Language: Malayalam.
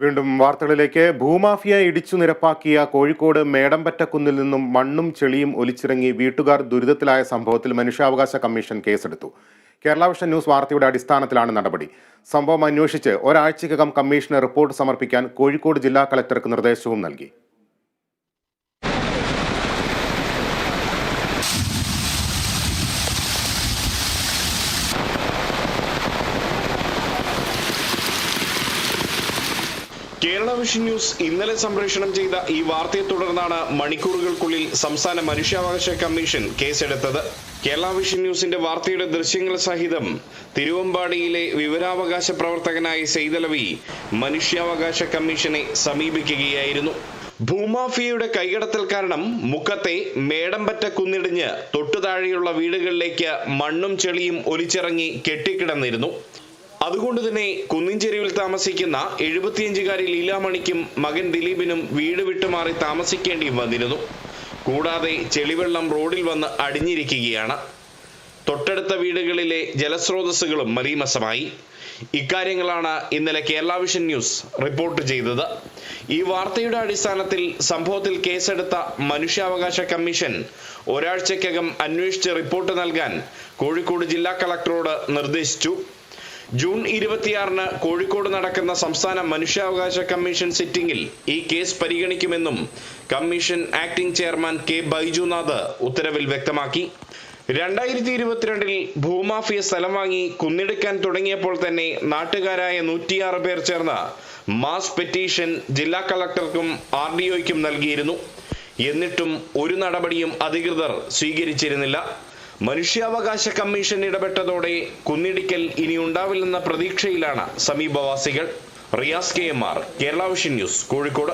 വീണ്ടും വാർത്തകളിലേക്ക്. ഭൂമാഫിയ ഇടിച്ചു നിരപ്പാക്കിയ കോഴിക്കോട് മേടമ്പറ്റക്കുന്നിൽ നിന്നും മണ്ണും ചെളിയും ഒലിച്ചിറങ്ങി വീട്ടുകാർ ദുരിതത്തിലായ സംഭവത്തിൽ മനുഷ്യാവകാശ കമ്മീഷൻ കേസെടുത്തു. കേരള വിഷൻ ന്യൂസ് വാർത്തയുടെ അടിസ്ഥാനത്തിലാണ് നടപടി. സംഭവം അന്വേഷിച്ച് ഒരാഴ്ചയ്ക്കകം കമ്മീഷന് റിപ്പോർട്ട് സമർപ്പിക്കാൻ കോഴിക്കോട് ജില്ലാ കളക്ടർക്ക് നിർദ്ദേശവും നൽകി. കേരള വിഷൻ ന്യൂസ് ഇന്നലെ സംപ്രേഷണം ചെയ്ത ഈ വാർത്തയെ തുടർന്നാണ് മണിക്കൂറുകൾക്കുള്ളിൽ സംസ്ഥാന മനുഷ്യാവകാശ കമ്മീഷൻ കേസെടുത്തത്. കേരള വിഷൻ ന്യൂസിന്റെ വാർത്തയുടെ ദൃശ്യങ്ങൾ സഹിതം തിരുവമ്പാടിയിലെ വിവരാവകാശ പ്രവർത്തകനായ സെയ്തലവി മനുഷ്യാവകാശ കമ്മീഷനെ സമീപിക്കുകയായിരുന്നു. ഭൂമാഫിയയുടെ കൈകടത്തൽ കാരണം മുക്കത്തെ മേടമ്പറ്റ കുന്നിടിഞ്ഞ് തൊട്ടുതാഴെയുള്ള വീടുകളിലേക്ക് മണ്ണും ചെളിയും ഒലിച്ചിറങ്ങി കെട്ടിക്കിടന്നിരുന്നു. അതുകൊണ്ട് തന്നെ കുന്നിൻചെരുവിൽ താമസിക്കുന്ന 75-കാരി ലീലാമണിക്കും മകൻ ദിലീപിനും വീട് വിട്ടുമാറി താമസിക്കേണ്ടി വന്നിരുന്നു. കൂടാതെ ചെളിവെള്ളം റോഡിൽ വന്ന് അടിഞ്ഞിരിക്കുകയാണ്. തൊട്ടടുത്ത വീടുകളിലെ ജലസ്രോതസ്സുകളും മലീമസമായി. ഇക്കാര്യങ്ങളാണ് ഇന്നലെ കേരള വിഷൻ ന്യൂസ് റിപ്പോർട്ട് ചെയ്തത്. ഈ വാർത്തയുടെ അടിസ്ഥാനത്തിൽ സംഭവത്തിൽ കേസെടുത്ത മനുഷ്യാവകാശ കമ്മീഷൻ ഒരാഴ്ചയ്ക്കകം അന്വേഷിച്ച് റിപ്പോർട്ട് നൽകാൻ കോഴിക്കോട് ജില്ലാ കളക്ടറോട് നിർദ്ദേശിച്ചു. ജൂൺ 26-ന് കോഴിക്കോട് നടക്കുന്ന സംസ്ഥാന മനുഷ്യാവകാശ കമ്മീഷൻ സിറ്റിംഗിൽ ഈ കേസ് പരിഗണിക്കുമെന്നും commission acting chairman K Baijunath ഉത്തരവിൽ വ്യക്തമാക്കി. 2022-ൽ ഭൂമാഫിയ സ്ഥലം വാങ്ങി കുന്നിടിക്കാൻ തുടങ്ങിയപ്പോൾ തന്നെ നാട്ടുകാരായ 106 പേർ ചേർന്ന് മാസ് പെറ്റീഷൻ ജില്ലാ കളക്ടർക്കും RDOയ്ക്കും നൽകിയിരുന്നു. എന്നിട്ടും ഒരു നടപടിയും അധികൃതർ സ്വീകരിച്ചിരുന്നില്ല. മനുഷ്യാവകാശ കമ്മീഷൻ ഇടപെട്ടതോടെ കുന്നിടിക്കൽ ഇനി ഉണ്ടാവില്ലെന്ന പ്രതീക്ഷയിലാണ് സമീപവാസികൾ. Riyas KMR, Kerala vision news, Kozhikode.